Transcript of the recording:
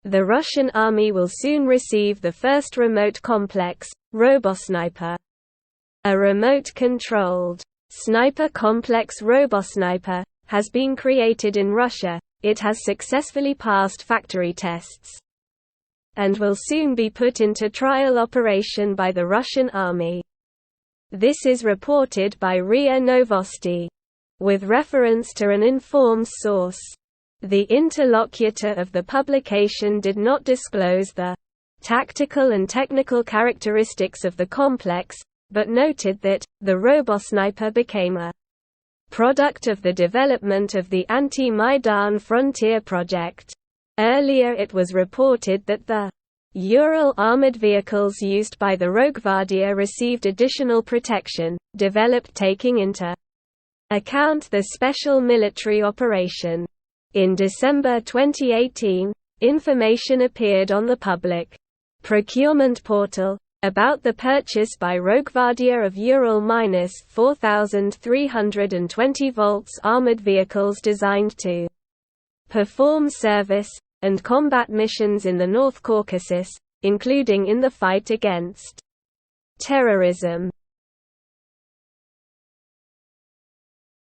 The Russian army will soon receive the first remote complex, Robosniper. A remote-controlled sniper complex Robosniper has been created in Russia. It has successfully passed factory tests and will soon be put into trial operation by the Russian army. This is reported by RIA Novosti, with reference to an informed source. The interlocutor of the publication did not disclose the tactical and technical characteristics of the complex, but noted that the Robosniper became a product of the development of the Anti-Maidan Frontier project. Earlier it was reported that the Ural armored vehicles used by the Rokgvardia received additional protection, developed taking into account the special military operation. In December 2018, information appeared on the public procurement portal about the purchase by Rokgvardia of Ural-4320 volts armored vehicles designed to perform service and combat missions in the North Caucasus, including in the fight against terrorism.